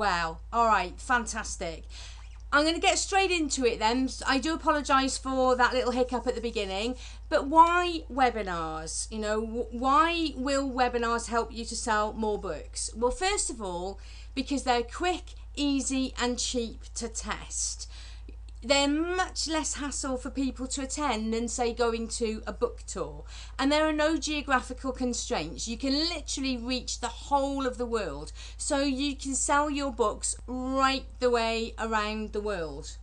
well. All right, fantastic. I'm going to get straight into it then. I do apologise for that little hiccup at the beginning, but why webinars? You know, why will webinars help you to sell more books? Well, first of all, because they're quick, easy and cheap to test. They're much less hassle for people to attend than, say, going to a book tour. And there are no geographical constraints. You can literally reach the whole of the world. So you can sell your books right the way around the world.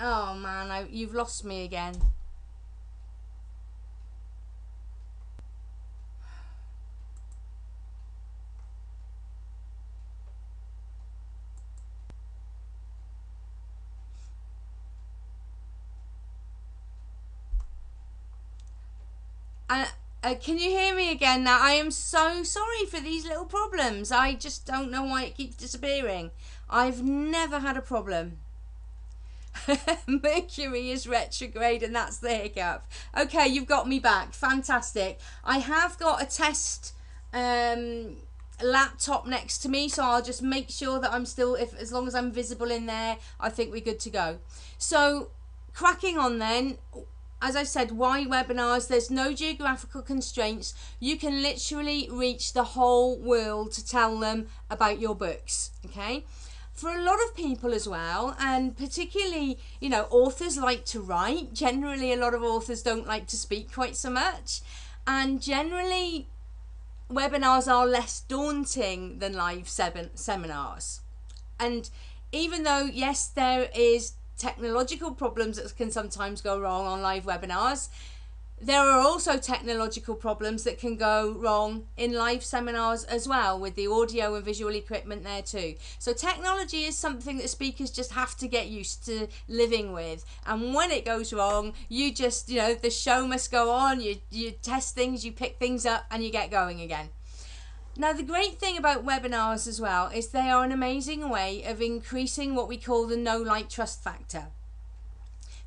Oh man, you've lost me again. Can you hear me again now? I am so sorry for these little problems. I just don't know why it keeps disappearing. I've never had a problem. Mercury is retrograde and that's the hiccup. Okay, you've got me back. Fantastic. I have got a test laptop next to me, so I'll just make sure that I'm still, as long as I'm visible in there, I think we're good to go. So, cracking on then. As I said, why webinars? There's no geographical constraints. You can literally reach the whole world to tell them about your books, okay? For a lot of people as well, and particularly, you know, authors like to write. Generally, a lot of authors don't like to speak quite so much. And generally, webinars are less daunting than live seminars. And even though, yes, there is technological problems that can sometimes go wrong on live webinars, there are also technological problems that can go wrong in live seminars as well, with the audio and visual equipment there too. So technology is something that speakers just have to get used to living with, and when it goes wrong, you just, you know, the show must go on. You test things, you pick things up and you get going again. Now, the great thing about webinars as well is they are an amazing way of increasing what we call the know, like, trust factor.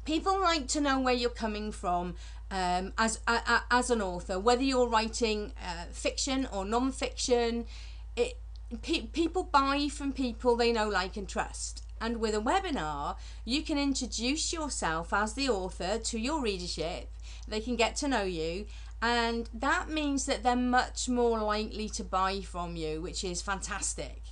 People like to know where you're coming from as an author, whether you're writing fiction or non-fiction. People buy from people they know, like, and trust. And with a webinar, you can introduce yourself as the author to your readership. They can get to know you. And that means that they're much more likely to buy from you, which is fantastic.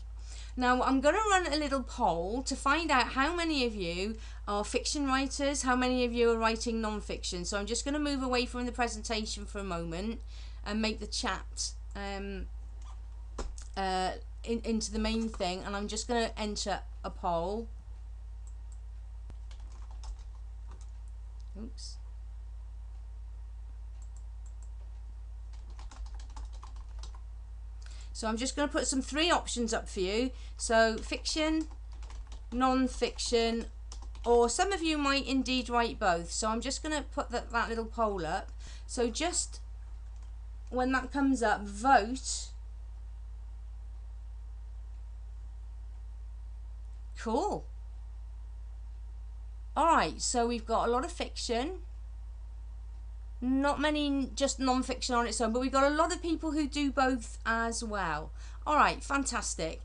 Now, I'm going to run a little poll to find out how many of you are fiction writers, how many of you are writing non-fiction. So I'm just going to move away from the presentation for a moment and make the chat into the main thing. And I'm just going to enter a poll. Oops. So I'm just going to put some 3 options up for you. So fiction, non-fiction, or some of you might indeed write both. So I'm just going to put that little poll up. So just when that comes up, vote. Cool. Alright, so we've got a lot of fiction. Not many just non-fiction on its own, but we've got a lot of people who do both as well. Alright, fantastic.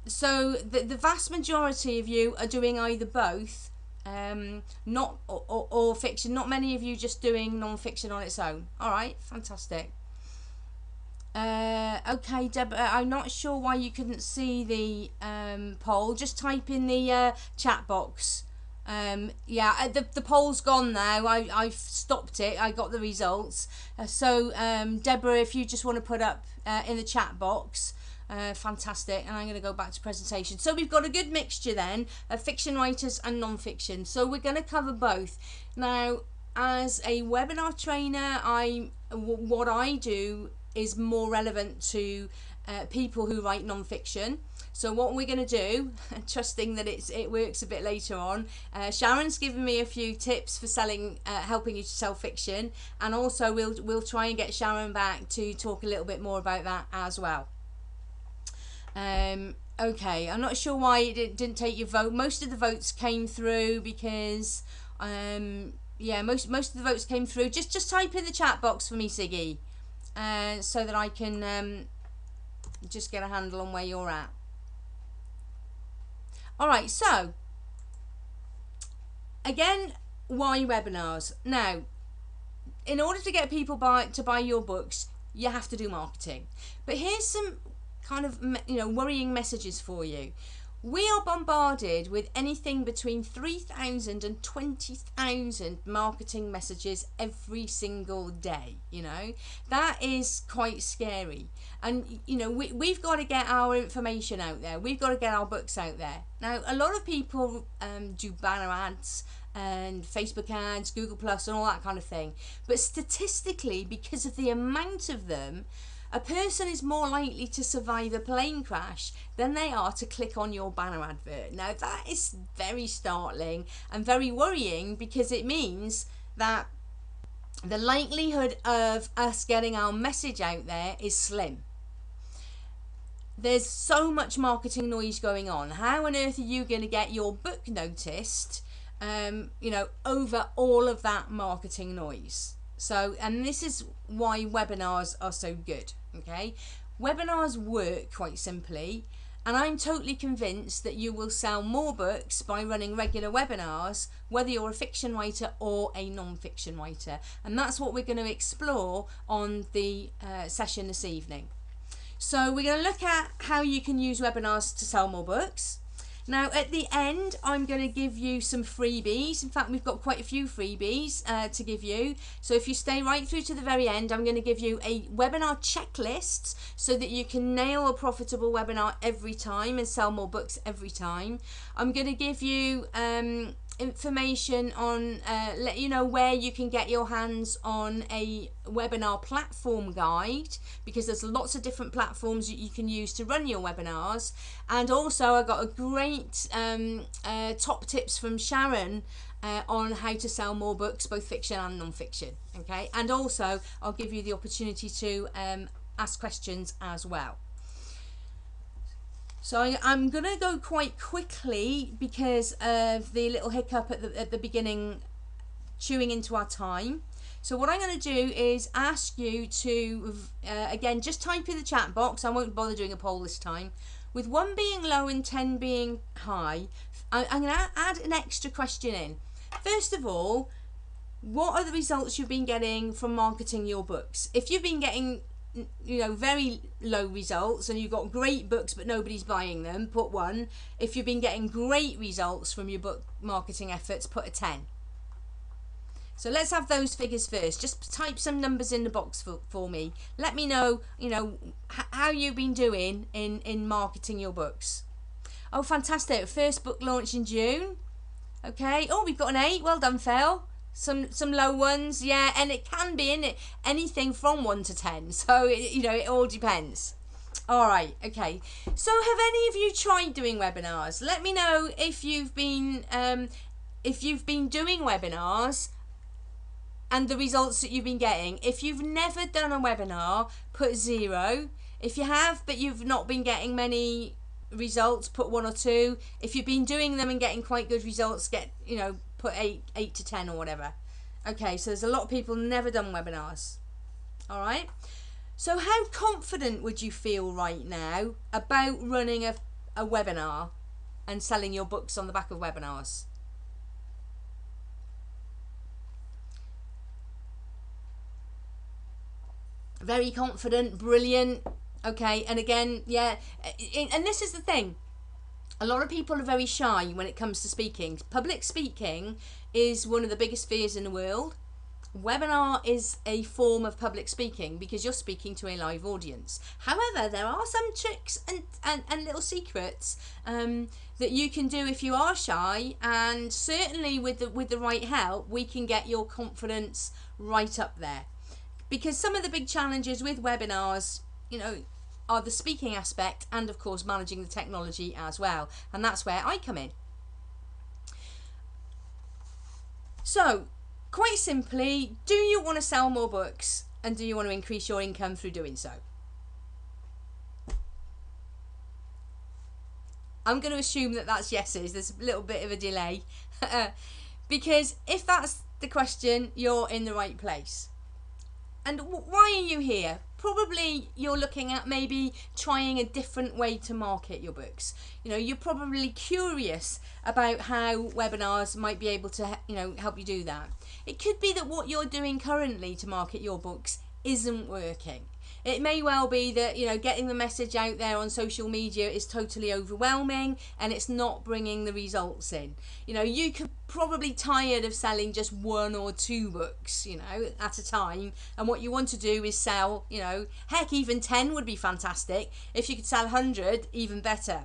So the vast majority of you are doing either both, or fiction. Not many of you just doing non-fiction on its own. Alright, fantastic. Okay, Deb, I'm not sure why you couldn't see the poll. Just type in the chat box. Yeah, the poll's gone now. I've stopped it. I got the results. So Deborah, if you just want to put up in the chat box, fantastic. And I'm going to go back to presentation. So we've got a good mixture then of fiction writers and non-fiction. So we're going to cover both. Now, as a webinar trainer, what I do is more relevant to people who write non-fiction. So what we're going to do, trusting that it works a bit later on, Sharon's given me a few tips for selling, helping you to sell fiction, and also we'll try and get Sharon back to talk a little bit more about that as well. Okay, I'm not sure why it didn't take your vote. Most of the votes came through because yeah, most of the votes came through. Just type in the chat box for me, Siggy, so that I can just get a handle on where you're at. All right, so again, why webinars? Now, in order to get people to buy your books, you have to do marketing. But here's some kind of worrying messages for you. We are bombarded with anything between 3,000 and 20,000 marketing messages every single day. That is quite scary. And we've got to get our information out there. We've got to get our books out there. Now, a lot of people do banner ads and Facebook ads, Google Plus, and all that kind of thing. But statistically, because of the amount of them, a person is more likely to survive a plane crash than they are to click on your banner advert. Now, that is very startling and very worrying, because it means that the likelihood of us getting our message out there is slim. There's so much marketing noise going on. How on earth are you going to get your book noticed, over all of that marketing noise? So, and this is why webinars are so good, okay? Webinars work quite simply, and I'm totally convinced that you will sell more books by running regular webinars, whether you're a fiction writer or a non-fiction writer. And that's what we're going to explore on the session this evening. So we're going to look at how you can use webinars to sell more books. Now, at the end, I'm going to give you some freebies. In fact, we've got quite a few freebies to give you. So if you stay right through to the very end, I'm going to give you a webinar checklist so that you can nail a profitable webinar every time and sell more books every time. I'm going to give you information on let you know where you can get your hands on a webinar platform guide, because there's lots of different platforms that you can use to run your webinars. And also I got a great top tips from Sharon on how to sell more books, both fiction and non-fiction. Okay, and also I'll give you the opportunity to ask questions as well. So I'm going to go quite quickly because of the little hiccup at the beginning, chewing into our time. So what I'm going to do is ask you to, again, just type in the chat box. I won't bother doing a poll this time. With 1 being low and 10 being high, I'm going to add an extra question in. First of all, what are the results you've been getting from marketing your books? If you've been getting very low results and you've got great books but nobody's buying them, put 1. If you've been getting great results from your book marketing efforts, put a 10. So let's have those figures first. Just type some numbers in the box for me. Let me know, how you've been doing in marketing your books. Oh, fantastic. First book launch in June. Okay. Oh, we've got an 8. Well done, Phil. Some low ones, yeah, and it can be in it anything from 1 to 10. So it all depends. All right, okay. So have any of you tried doing webinars? Let me know if you've been doing webinars and the results that you've been getting. If you've never done a webinar, put 0. If you have but you've not been getting many results, put 1 or 2. If you've been doing them and getting quite good results, put 8 to 10 or whatever. Okay, so there's a lot of people never done webinars. All right. So how confident would you feel right now about running a webinar and selling your books on the back of webinars? Very confident, brilliant. Okay, and again, yeah, and this is the thing. A lot of people are very shy when it comes to speaking. Public speaking is one of the biggest fears in the world. Webinar is a form of public speaking because you're speaking to a live audience. However, there are some tricks and little secrets that you can do if you are shy, and certainly with the right help, we can get your confidence right up there. Because some of the big challenges with webinars, are the speaking aspect and of course managing the technology as well, and that's where I come in. So quite simply, do you want to sell more books and do you want to increase your income through doing so? I'm going to assume that that's yeses. There's a little bit of a delay because if that's the question, you're in the right place. And why are you here? probably you're looking at maybe trying a different way to market your books. You know, you're probably curious about how webinars might be able to, you know, help you do that. It could be that what you're doing currently to market your books isn't working. It may well be that, you know, getting the message out there on social media is totally overwhelming and it's not bringing the results in. You know, you could probably tired of selling just 1 or 2 books, you know, at a time, and what you want to do is sell, you know, heck, even 10 would be fantastic. If you could sell 100, even better.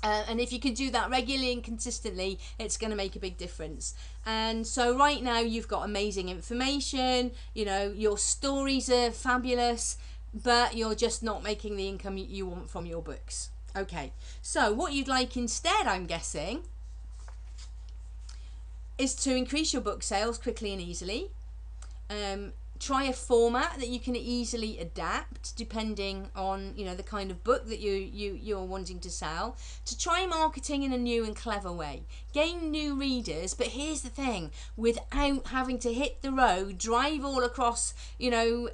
And if you can do that regularly and consistently, it's going to make a big difference. And so right now you've got amazing information, you know, your stories are fabulous, but you're just not making the income you want from your books. Okay, so what you'd like instead, I'm guessing, is to increase your book sales quickly and easily. Try a format that you can easily adapt depending on, you know, the kind of book that you're wanting to sell. To try marketing in a new and clever way. Gain new readers, but here's the thing, without having to hit the road, drive all across, you know,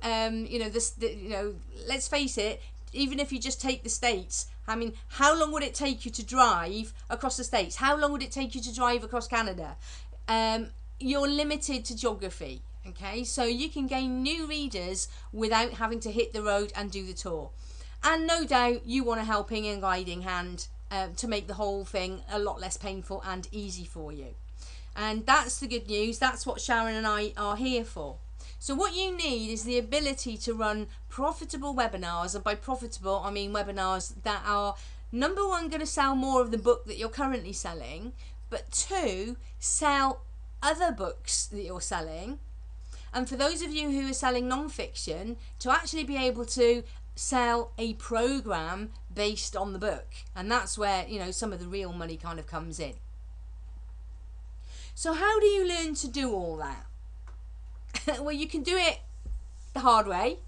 let's face it, even if you just take the States, I mean, how long would it take you to drive across the States? How long would it take you to drive across Canada? You're limited to geography. Okay, so you can gain new readers without having to hit the road and do the tour. And no doubt you want a helping and guiding hand to make the whole thing a lot less painful and easy for you. And that's the good news. That's what Sharon and I are here for. So what you need is the ability to run profitable webinars. And by profitable, I mean webinars that are, number one, going to sell more of the book that you're currently selling, but 2, sell other books that you're selling. And for those of you who are selling non-fiction, to actually be able to sell a program based on the book. And that's where, you know, some of the real money kind of comes in. So how do you learn to do all that? Well, you can do it the hard way.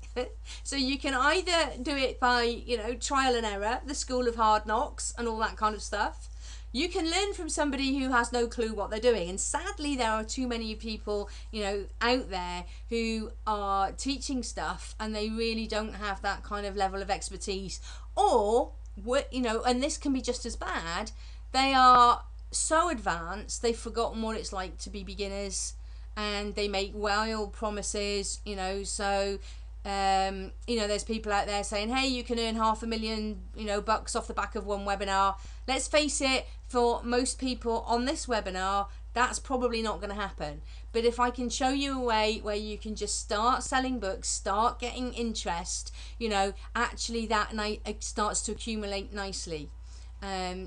So you can either do it by, you know, trial and error, the school of hard knocks and all that kind of stuff. You can learn from somebody who has no clue what they're doing. And sadly, there are too many people, you know, out there who are teaching stuff and they really don't have that kind of level of expertise. Or, you know, and this can be just as bad, they are so advanced, they've forgotten what it's like to be beginners and they make wild promises, you know, so... you know, there's people out there saying, hey, you can earn $500,000, you know, bucks off the back of one webinar. Let's face it, for most people on this webinar, that's probably not going to happen. But if I can show you a way where you can just start selling books, start getting interest, you know, actually that it starts to accumulate nicely.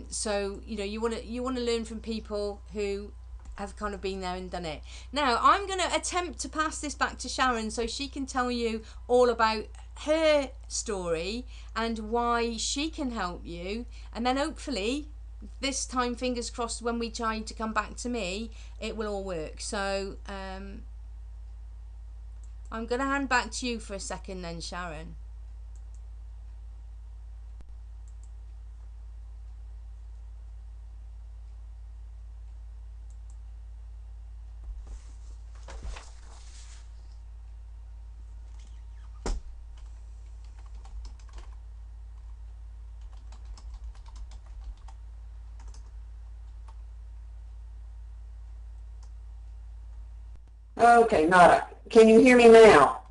So, you know, you want to learn from people who have kind of been there and done it. Now, I'm going to attempt to pass this back to Sharon so she can tell you all about her story and why she can help you. And then hopefully, this time, fingers crossed, when we try to come back to me, it will all work. So, I'm going to hand back to you for a second then, Sharon. Okay, Nada, can you hear me now?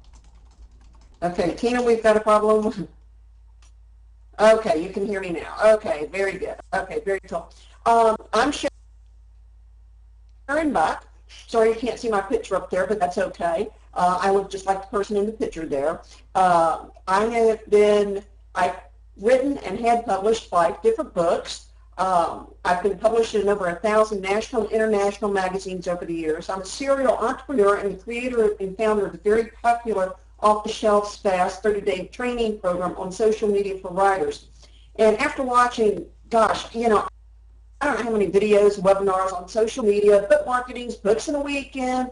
Okay, Tina, we've got a problem. Okay, you can hear me now. Okay, very good. Okay, very cool. I'm Sharon Buck. Sorry you can't see my picture up there, but that's okay. I look just like the person in the picture there. I've written and had published 5 different books. I've been published in over 1,000 national and international magazines over the years. I'm a serial entrepreneur and the creator and founder of the very popular off-the-shelf fast 30-day training program on social media for writers. And after watching, gosh, you know, I don't know how many videos, webinars on social media, book marketings, books in a weekend,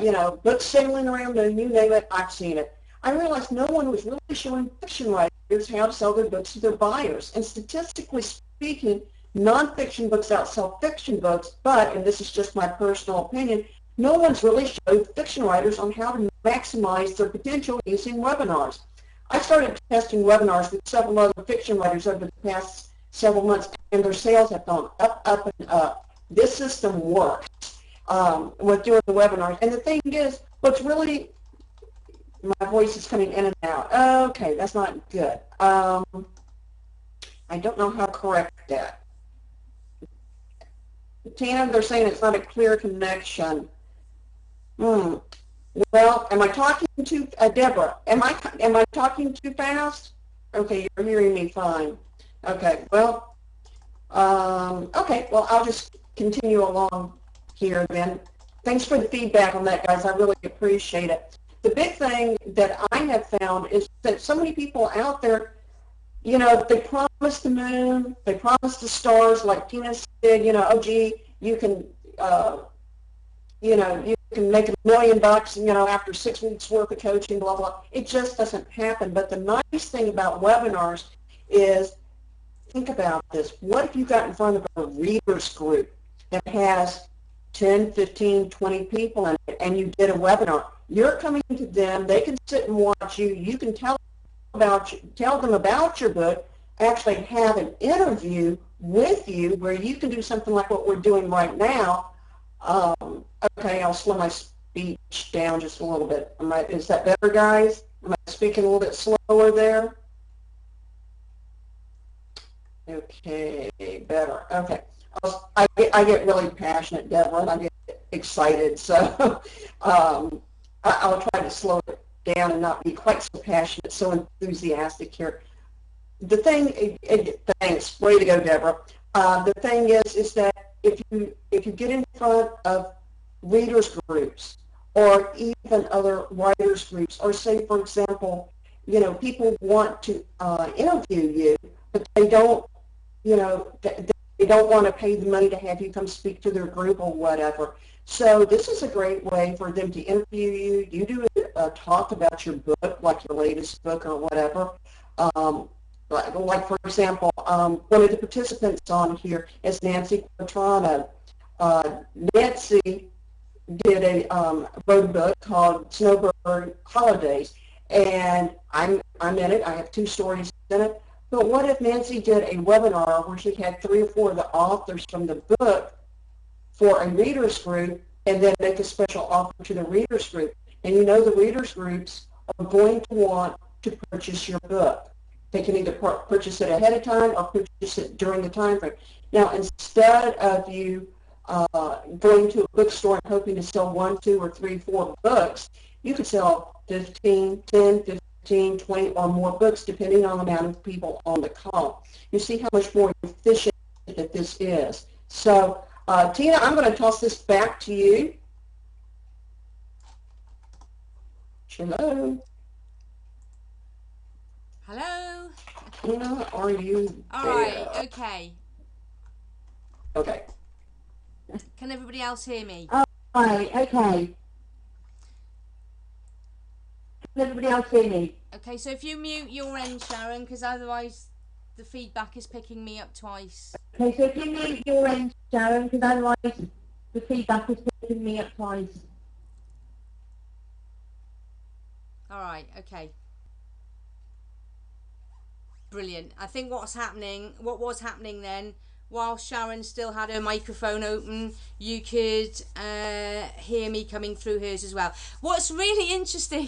you know, books sailing around, and you name it, I've seen it. I realized no one was really showing fiction writers how to sell their books to their buyers. And statistically speaking, nonfiction books outsell fiction books, but, and this is just my personal opinion, no one's really showed fiction writers on how to maximize their potential using webinars. I started testing webinars with several other fiction writers over the past several months, and their sales have gone up, up, and up. This system works with doing the webinars. And the thing is, what's really, my voice is coming in and out. Okay, that's not good. I don't know how to correct that. Tina, they're saying it's not a clear connection. Well, am I talking to Deborah? Am I talking too fast? Okay, you're hearing me fine. Okay, well, I'll just continue along here then. Thanks for the feedback on that, guys. I really appreciate it. The big thing that I have found is that so many people out there, you know, they promise the moon, they promise the stars, like Tina said, you know, oh gee, you can, you know, you can make $1 million, you know, after 6 weeks worth of coaching, blah, blah. It just doesn't happen. But the nice thing about webinars is, think about this. What if you got in front of a readers group that has 10, 15, 20 people in it, and you did a webinar? You're coming to them. They can sit and watch you. You can tell them about your book, actually have an interview with you where you can do something like what we're doing right now. Okay, I'll slow my speech down just a little bit. Is that better, guys? Am I speaking a little bit slower there? Okay, better. Okay. I get really passionate, Deborah, and I get excited, so I'll try to slow it down and not be quite so passionate, so enthusiastic here. The thing, thanks, way to go, Deborah. The thing is that if you get in front of readers groups or even other writers groups, or say, for example, you know, people want to interview you, but they don't, you know, they don't want to pay the money to have you come speak to their group or whatever. So this is a great way for them to interview you. You do a talk about your book, like your latest book or whatever. Like for example, one of the participants on here is Nancy Quatrano. Nancy did wrote a book called Snowbird Holidays, and I'm in it. I have 2 stories in it. But what if Nancy did a webinar where she had 3 or 4 of the authors from the book for a readers group, and then make a special offer to the readers group? And you know the readers groups are going to want to purchase your book. They can either purchase it ahead of time or purchase it during the time frame. Now, instead of you going to a bookstore and hoping to sell 1, 2, or 3, 4 books, you could sell 10, 15, 20 or more books, depending on the amount of people on the call. You see how much more efficient that this is. So, Tina, I'm going to toss this back to you. Hello. Hello. Tina, are you All there? right. Okay. Okay. Can everybody else hear me? All right. Okay. Can everybody else hear me? Okay. So if you mute your end, Sharon, because otherwise the feedback is picking me up twice. Okay. So if you mute your end, Sharon, because otherwise the feedback is picking me up twice. All right. Okay. Brilliant. I think what was happening then, while Sharon still had her microphone open, you could hear me coming through hers as well. What's really interesting,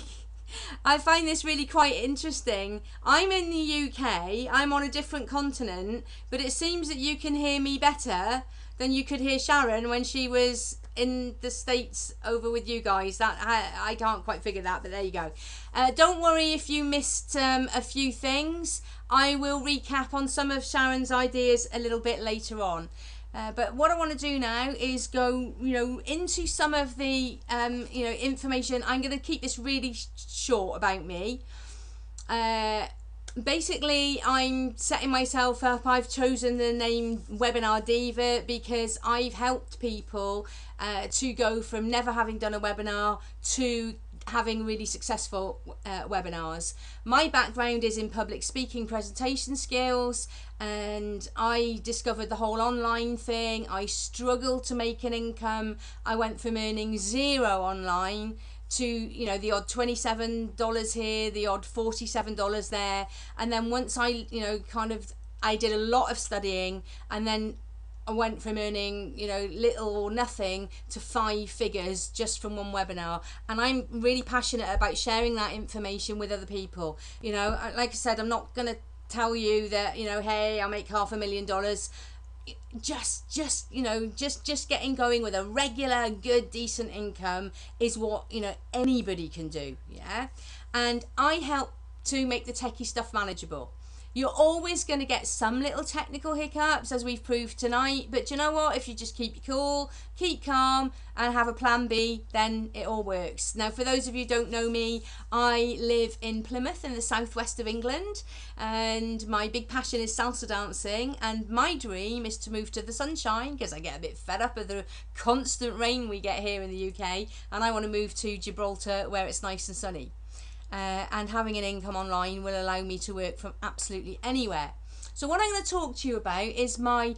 I find this really quite interesting. I'm in the UK, I'm on a different continent, but it seems that you can hear me better than you could hear Sharon when she was in the States over with you guys. That I can't quite figure that, but there you go. Don't worry if you missed a few things. I will recap on some of Sharon's ideas a little bit later on. But what I want to do now is go, into some of the, information. I'm going to keep this really short about me. Basically, I'm setting myself up. I've chosen the name Webinar Diva because I've helped people to go from never having done a webinar to having really successful webinars. My background is in public speaking, presentation skills, and I discovered the whole online thing. I struggled to make an income. I went from earning zero online to, you know, the odd $27 here, the odd $47 there, and then once I, you know, I did a lot of studying, and then I went from earning, you know, little or nothing to 5 figures just from one webinar. And I'm really passionate about sharing that information with other people. You know, like I said, I'm not going to tell you that, you know, hey, I'll make $500,000. Just getting going with a regular, good, decent income is what, you know, anybody can do. Yeah. And I help to make the techie stuff manageable. You're always going to get some little technical hiccups, as we've proved tonight, but you know what? If you just keep cool, keep calm, and have a plan B, then it all works. Now, for those of you who don't know me, I live in Plymouth in the southwest of England, and my big passion is salsa dancing, and my dream is to move to the sunshine, because I get a bit fed up of the constant rain we get here in the UK, and I want to move to Gibraltar where it's nice and sunny. And having an income online will allow me to work from absolutely anywhere. So what I'm going to talk to you about is my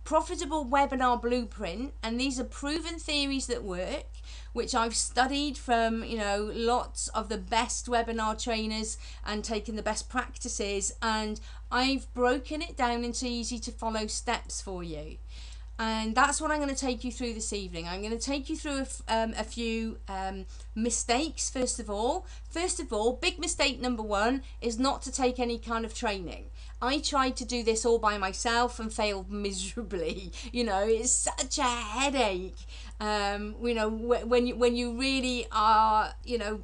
profitable webinar blueprint, and these are proven theories that work, which I've studied from, you know, lots of the best webinar trainers and taken the best practices, and I've broken it down into easy to follow steps for you. And that's what I'm going to take you through this evening. I'm going to take you through a few mistakes, first of all. First of all, big mistake number 1 is not to take any kind of training. I tried to do this all by myself and failed miserably. You know, it's such a headache. You know, when you really are, you know,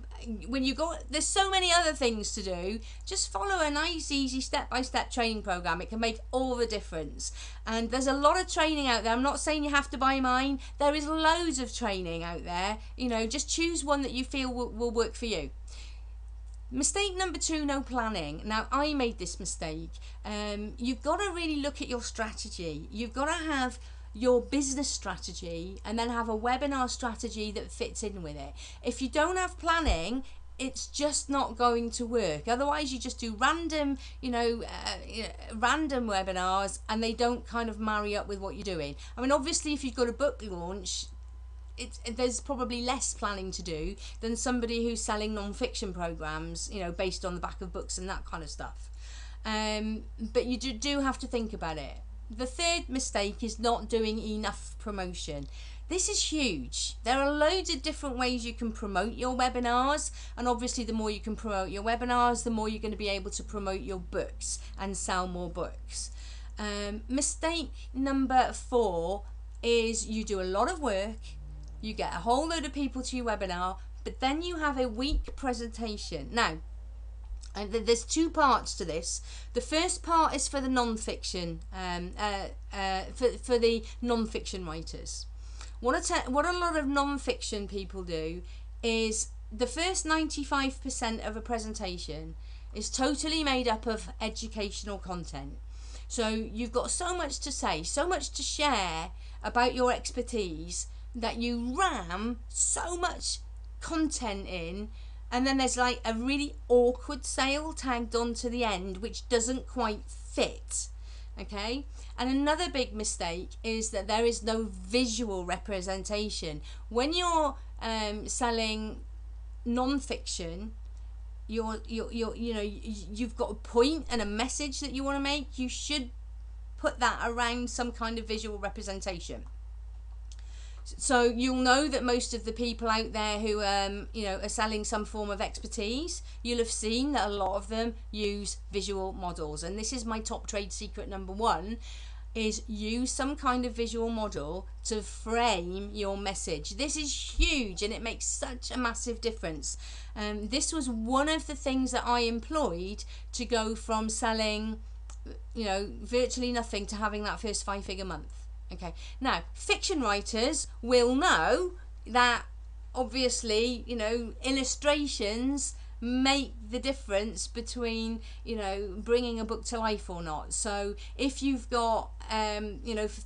when you go, there's so many other things to do. Just follow a nice, easy, step-by-step training program. It can make all the difference. And there's a lot of training out there. I'm not saying you have to buy mine. There is loads of training out there. You know, just choose one that you feel will work for you. Mistake number 2, no planning. Now, I made this mistake. You've got to really look at your strategy. You've got to have your business strategy and then have a webinar strategy that fits in with it. If you don't have planning, it's just not going to work. Otherwise, you just do random, random webinars, and they don't kind of marry up with what you're doing. I mean, obviously, if you've got a book launch, there's probably less planning to do than somebody who's selling non-fiction programs, you know, based on the back of books and that kind of stuff. But you do have to think about it. The third mistake is not doing enough promotion. This is huge. There are loads of different ways you can promote your webinars, and obviously the more you can promote your webinars, the more you're going to be able to promote your books and sell more books. Mistake number 4 is you do a lot of work, you get a whole load of people to your webinar, but then you have a weak presentation. Now, and there's 2 parts to this. The first part is for the non-fiction, for the non-fiction writers. What a lot of non-fiction people do is the first 95% of a presentation is totally made up of educational content. So you've got so much to say, so much to share about your expertise that you ram so much content in, and then there's like a really awkward sale tagged on to the end which doesn't quite fit. Okay, and another big mistake is that there is no visual representation. When you're selling non-fiction, you've got a point and a message that you want to make. You should put that around some kind of visual representation. So you'll know that most of the people out there who are selling some form of expertise, you'll have seen that a lot of them use visual models. And this is my top trade secret number 1, is use some kind of visual model to frame your message. This is huge, and it makes such a massive difference. This was one of the things that I employed to go from selling, virtually nothing to having that first 5-figure month. Okay, now fiction writers will know that obviously, illustrations make the difference between, bringing a book to life or not. So if you've got,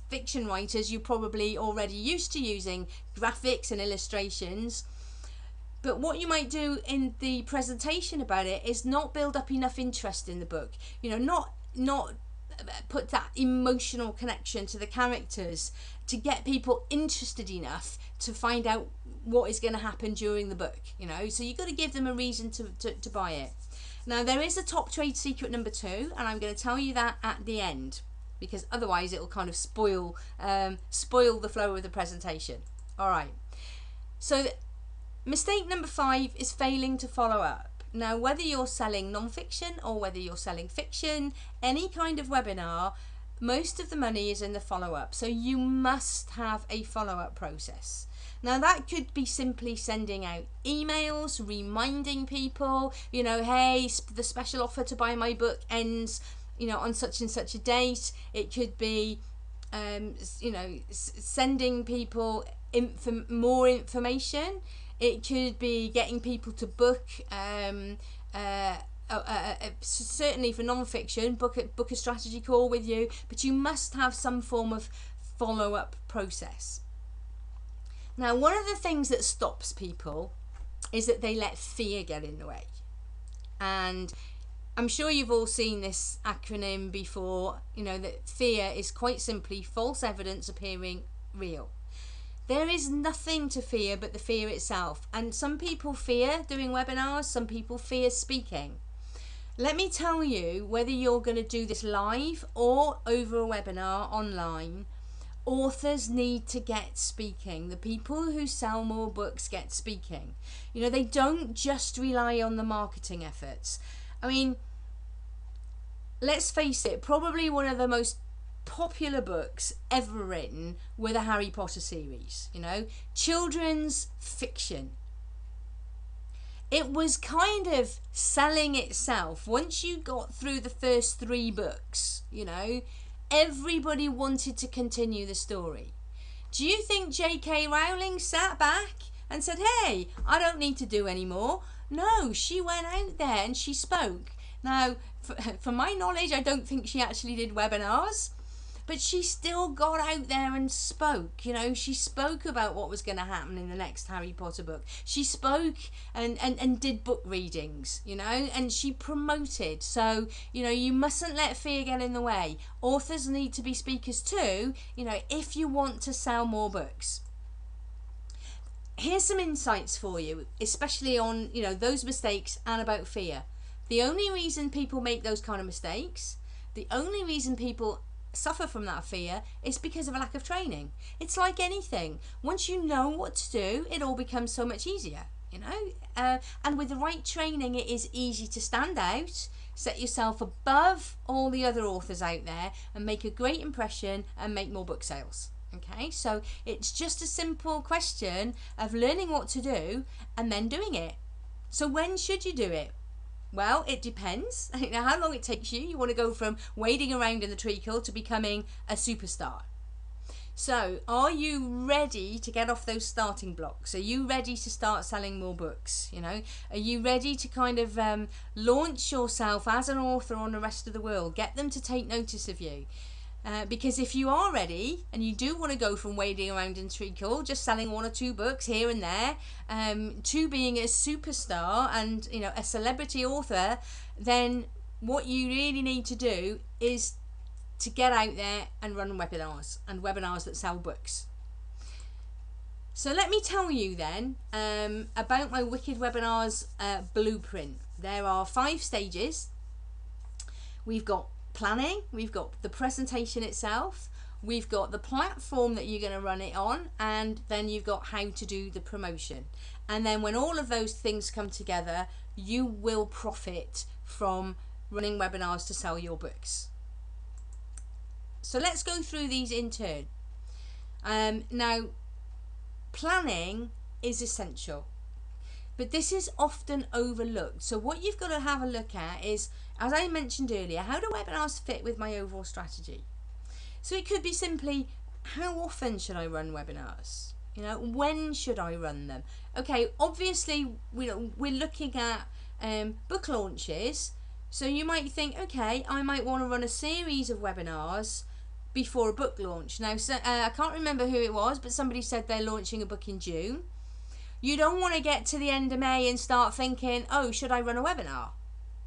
fiction writers, you're probably already used to using graphics and illustrations. But what you might do in the presentation about it is not build up enough interest in the book. You know, not put that emotional connection to the characters to get people interested enough to find out what is going to happen during the book, you know. So you've got to give them a reason to buy it. Now, there is a top trade secret number 2, and I'm going to tell you that at the end, because otherwise it will kind of spoil the flow of the presentation. All right. So mistake number 5 is failing to follow up. Now, whether you're selling non-fiction or whether you're selling fiction, any kind of webinar, most of the money is in the follow-up. So you must have a follow-up process. Now, that could be simply sending out emails, reminding people, you know, hey, the special offer to buy my book ends, you know, on such and such a date. It could be, you know, sending people more information. It could be getting people to book, certainly for non-fiction, book a strategy call with you, but you must have some form of follow-up process. Now, one of the things that stops people is that they let fear get in the way. And I'm sure you've all seen this acronym before, you know, that fear is quite simply false evidence appearing real. There is nothing to fear but the fear itself. And some people fear doing webinars, some people fear speaking. Let me tell you, whether you're going to do this live or over a webinar online, authors need to get speaking. The people who sell more books get speaking. You know, they don't just rely on the marketing efforts. I mean, let's face it, probably one of the most popular books ever written were the Harry Potter series, you know, children's fiction. It was kind of selling itself. Once you got through the first 3 books, you know, everybody wanted to continue the story. Do you think J.K. Rowling sat back and said, hey, I don't need to do any more? No, she went out there and she spoke. Now, for my knowledge, I don't think she actually did webinars, but she still got out there and spoke. You know, she spoke about what was going to happen in the next Harry Potter book. She spoke and did book readings, you know, and she promoted. So, you know, you mustn't let fear get in the way. Authors need to be speakers too, you know, if you want to sell more books. Here's some insights for you, especially on, you know, those mistakes and about fear. The only reason people make those kind of mistakes, the only reason people suffer from that fear is because of a lack of training. It's like anything. Once you know what to do, it all becomes so much easier, you know. And with the right training, it is easy to stand out, set yourself above all the other authors out there, and make a great impression and make more book sales. Okay, so it's just a simple question of learning what to do and then doing it. So when should you do it? Well, it depends. You know how long it takes you. You want to go from wading around in the treacle to becoming a superstar. So, are you ready to get off those starting blocks? Are you ready to start selling more books? You know, are you ready to kind of launch yourself as an author on the rest of the world? Get them to take notice of you. Because if you are ready and you do want to go from wading around in treacle, just selling 1 or 2 books here and there, to being a superstar and, you know, a celebrity author, then what you really need to do is to get out there and run webinars, and webinars that sell books. So let me tell you then about my Wicked Webinars blueprint. There are 5 stages. We've got planning, we've got the presentation itself, we've got the platform that you're going to run it on, and then you've got how to do the promotion. And then when all of those things come together, you will profit from running webinars to sell your books. So let's go through these in turn. Now, planning is essential, but this is often overlooked. So what you've got to have a look at is, as I mentioned earlier, how do webinars fit with my overall strategy? So it could be simply, how often should I run webinars? You know, when should I run them? Okay, obviously we're looking at book launches. So you might think, okay, I might want to run a series of webinars before a book launch. Now, I can't remember who it was, but somebody said they're launching a book in June. You don't want to get to the end of May and start thinking, oh, should I run a webinar?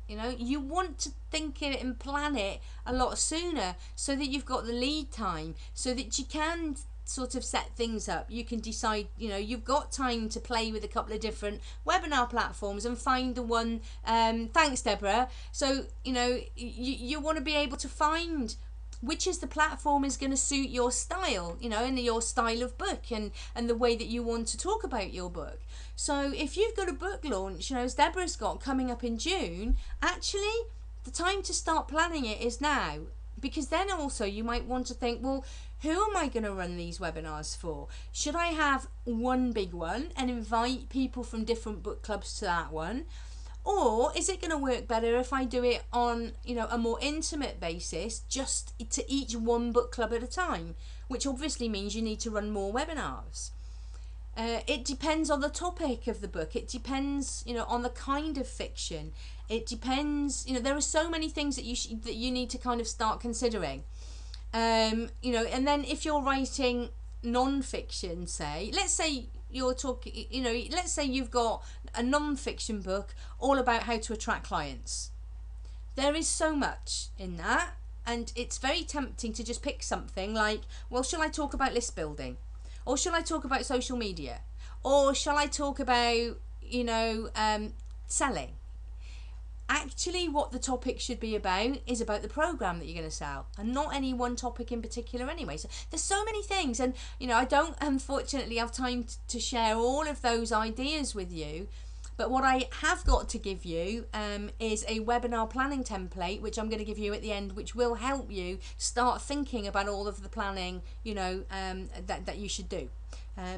You want to think it and plan it a lot sooner so that you've got the lead time, so that you can sort of set things up. You can decide, you've got time to play with a couple of different webinar platforms and find the one. Thanks, Deborah. So, you want to be able to find which is the platform is going to suit your style, and your style of book and the way that you want to talk about your book. So if you've got a book launch, as Deborah's got coming up in June, actually the time to start planning it is now. Because then also you might want to think, well, who am I going to run these webinars for? Should I have one big one and invite people from different book clubs to that one? Or is it going to work better if I do it on, a more intimate basis, just to each one book club at a time, which obviously means you need to run more webinars. It depends on the topic of the book. It depends, on the kind of fiction. It depends, there are so many things that you need to kind of start considering. And then if you're writing non-fiction, let's say you're talking, let's say you've got a non-fiction book all about how to attract clients. There is so much in that, and it's very tempting to just pick something like, well, shall I talk about list building? Or shall I talk about social media? Or shall I talk about, selling? Actually, what the topic should be about is about the program that you're going to sell, and not any one topic in particular anyway. So there's so many things, and I don't unfortunately have time to share all of those ideas with you. But what I have got to give you is a webinar planning template, which I'm going to give you at the end, which will help you start thinking about all of the planning, that you should do.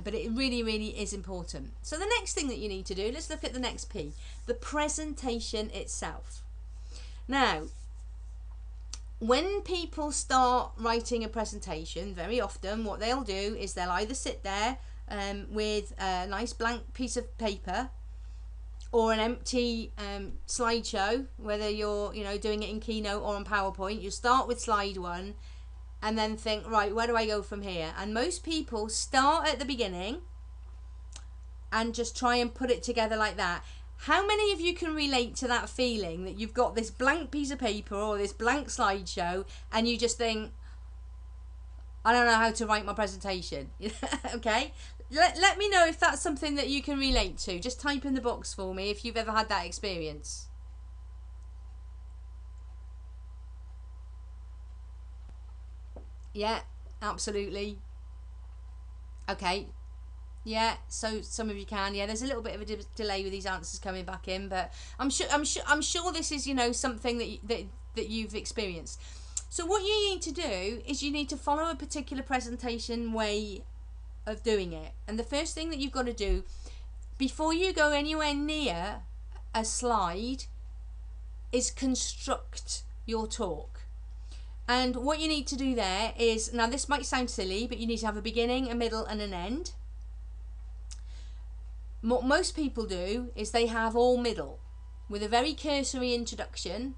But it really, really is important. So the next thing that you need to do, let's look at the next P, the presentation itself. Now, when people start writing a presentation, very often what they'll do is they'll either sit there with a nice blank piece of paper or an empty slideshow, whether you're doing it in Keynote or on PowerPoint. You start with slide 1 and then think, right, where do I go from here? And most people start at the beginning and just try and put it together like that. How many of you can relate to that feeling that you've got this blank piece of paper or this blank slideshow and you just think, I don't know how to write my presentation? Okay, let me know if that's something that you can relate to. Just type in the box for me if you've ever had that experience. Yeah, absolutely. Okay. Yeah, so some of you can. Yeah, there's a little bit of a delay with these answers coming back in, but I'm sure this is something that you've experienced. So what you need to do is you need to follow a particular presentation way of doing it. And the first thing that you've got to do before you go anywhere near a slide is construct your talk. And what you need to do there is, now this might sound silly, but you need to have a beginning, a middle and an end. What most people do is they have all middle with a very cursory introduction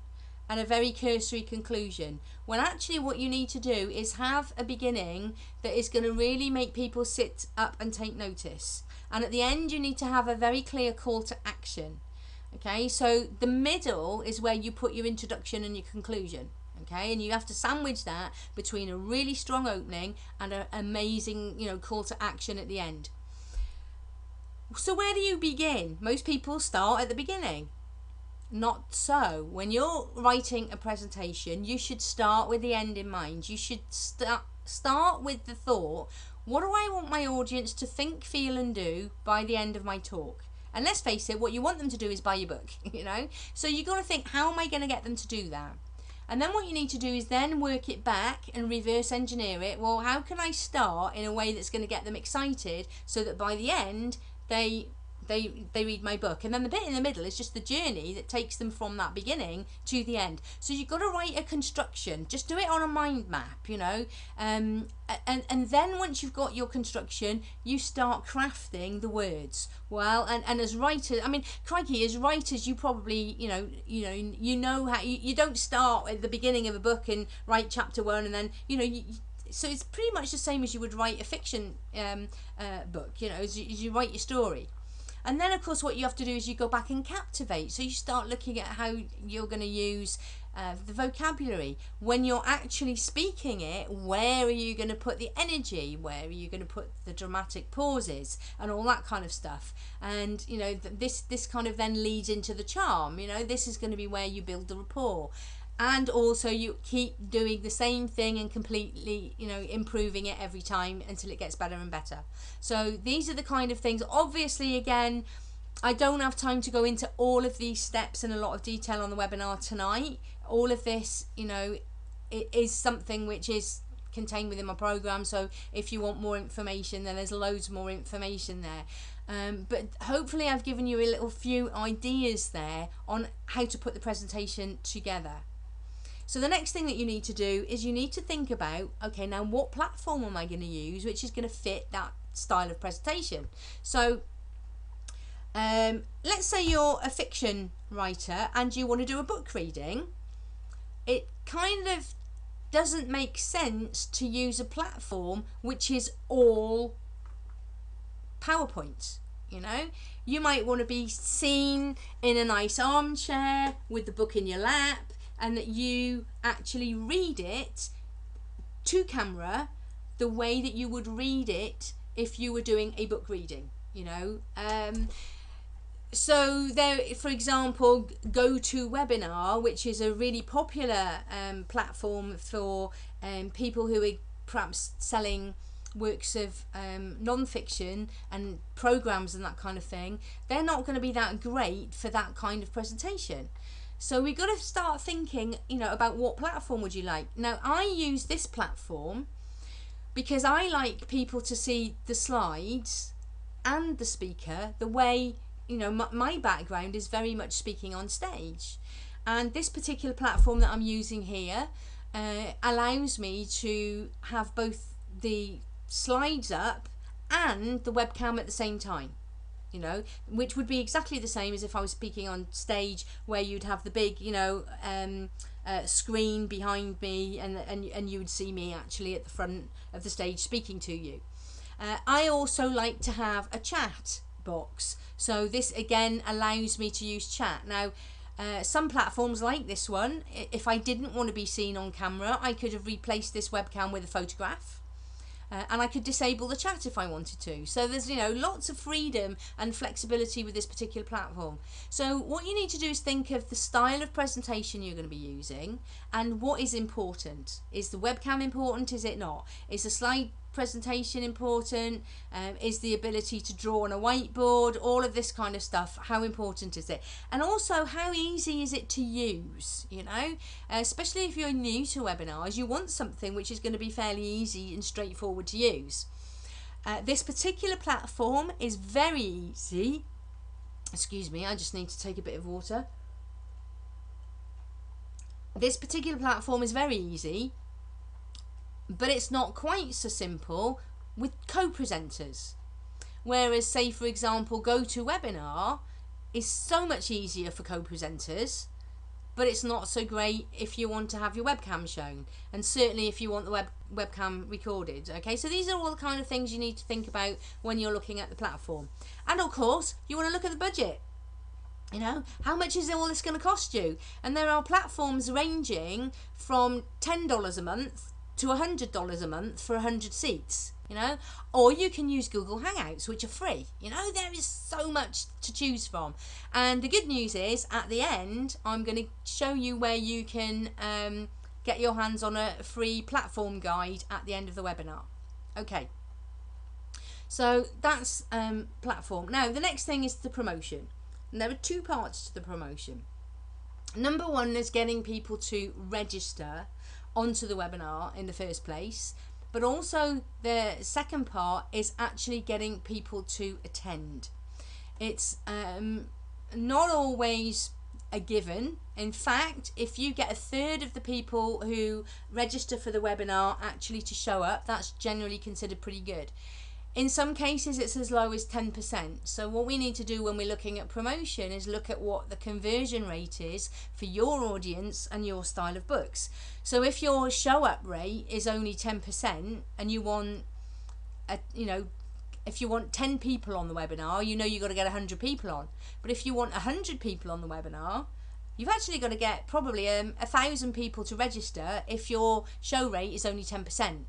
and a very cursory conclusion, when actually what you need to do is have a beginning that is going to really make people sit up and take notice, and at the end you need to have a very clear call to action. Okay, so the middle is where you put your introduction and your conclusion. Okay, and you have to sandwich that between a really strong opening and an amazing call to action at the end. So where do you begin? Most people start at the beginning. Not so. When you're writing a presentation, you should start with the end in mind. You should start with the thought, what do I want my audience to think, feel and do by the end of my talk? And let's face it, what you want them to do is buy your book, So you've got to think, how am I going to get them to do that? And then what you need to do is then work it back and reverse engineer it. Well, how can I start in a way that's going to get them excited so that by the end they read my book? And then the bit in the middle is just the journey that takes them from that beginning to the end. So you've got to write a construction. Just do it on a mind map, and then once you've got your construction, you start crafting the words. Well, and as writers, crikey, as writers, you probably you know how you don't start at the beginning of a book and write chapter 1 and then so it's pretty much the same as you would write a fiction book, as you write your story. And then of course what you have to do is you go back and captivate. So you start looking at how you're going to use the vocabulary. When you're actually speaking it, where are you going to put the energy? Where are you going to put the dramatic pauses and all that kind of stuff? And you know, this kind of then leads into the charm. You know, this is going to be where you build the rapport. And also you keep doing the same thing and completely, you know, improving it every time until it gets better and better. So these are the kind of things. Obviously, again, I don't have time to go into all of these steps in a lot of detail on the webinar tonight. All of this, you know, it is something which is contained within my program. So if you want more information, then there's loads more information there. But hopefully I've given you a little few ideas there on how to put the presentation together. So the next thing that you need to do is you need to think about, okay, now what platform am I going to use which is going to fit that style of presentation? So let's say you're a fiction writer and you want to do a book reading. It kind of doesn't make sense to use a platform which is all PowerPoint. You know, you might want to be seen in a nice armchair with the book in your lap, and that you actually read it to camera the way that you would read it if you were doing a book reading, you know. So there, for example, GoToWebinar, which is a really popular platform for people who are perhaps selling works of non-fiction and programs and that kind of thing. They're not going to be that great for that kind of presentation. So we've got to start thinking, you know, about what platform would you like. Now, I use this platform because I like people to see the slides and the speaker the way, you know, my background is very much speaking on stage. And this particular platform that I'm using here allows me to have both the slides up and the webcam at the same time. You know, which would be exactly the same as if I was speaking on stage, where you'd have the big, you know, screen behind me, and you would see me actually at the front of the stage speaking to you. I also like to have a chat box, so this again allows me to use chat. Now, some platforms like this one, if I didn't want to be seen on camera, I could have replaced this webcam with a photograph. And I could disable the chat if I wanted to. So there's, you know, lots of freedom and flexibility with this particular platform. So what you need to do is think of the style of presentation you're going to be using and what is important. Is the webcam important? Is it not? Is the slide presentation important? Is the ability to draw on a whiteboard? All of this kind of stuff. How important is it? And also, how easy is it to use? You know, especially if you're new to webinars, you want something which is going to be fairly easy and straightforward to use. This particular platform is very easy. Excuse me, I just need to take a bit of water. This particular platform is very easy, but it's not quite so simple with co-presenters. Whereas, say for example, GoToWebinar is so much easier for co-presenters, but it's not so great if you want to have your webcam shown, and certainly if you want the webcam recorded. Okay, so these are all the kind of things you need to think about when you're looking at the platform. And of course, you want to look at the budget. You know, how much is all this going to cost you? And there are platforms ranging from $10 a month to $100 a month for 100 seats, you know, or you can use Google Hangouts, which are free. You know, there is so much to choose from. And the good news is, at the end, I'm going to show you where you can get your hands on a free platform guide at the end of the webinar. Okay, so that's platform. Now, the next thing is the promotion. And there are two parts to the promotion. Number one is getting people to register onto the webinar in the first place, but also the second part is actually getting people to attend. It's not always a given. In fact, if you get a third of the people who register for the webinar actually to show up, that's generally considered pretty good. In some cases, it's as low as 10%. So what we need to do when we're looking at promotion is look at what the conversion rate is for your audience and your style of books. So if your show up rate is only 10% and you want if you want 10 people on the webinar, you know you've got to get 100 people on. But if you want 100 people on the webinar, you've actually got to get probably 1,000 people to register if your show rate is only 10%.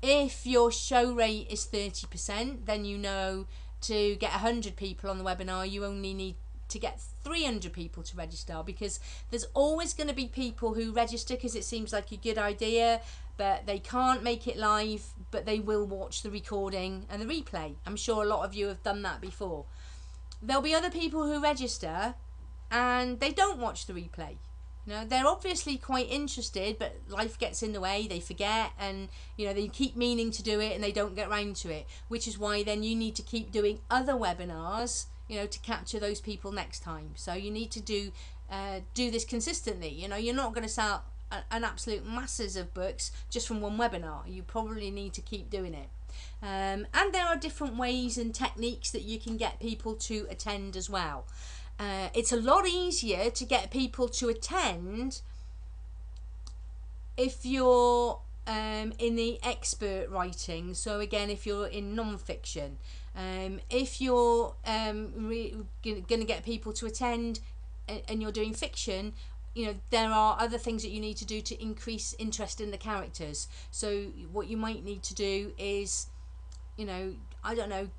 If your show rate is 30%, then you know to get 100 people on the webinar, you only need to get 300 people to register, because there's always going to be people who register because it seems like a good idea, but they can't make it live, but they will watch the recording and the replay. I'm sure a lot of you have done that before. There'll be other people who register and they don't watch the replay. You know, they're obviously quite interested, but life gets in the way, they forget, and you know, they keep meaning to do it and they don't get round to it, which is why then you need to keep doing other webinars, you know, to capture those people next time. So you need to do this consistently. You know, you're not going to sell an absolute masses of books just from one webinar. You probably need to keep doing it. And there are different ways and techniques that you can get people to attend as well. It's a lot easier to get people to attend if you're in the expert writing. So again, if you're in non-fiction, if you're going to get people to attend and you're doing fiction, you know, there are other things that you need to do to increase interest in the characters. So what you might need to do is, you know, I don't know,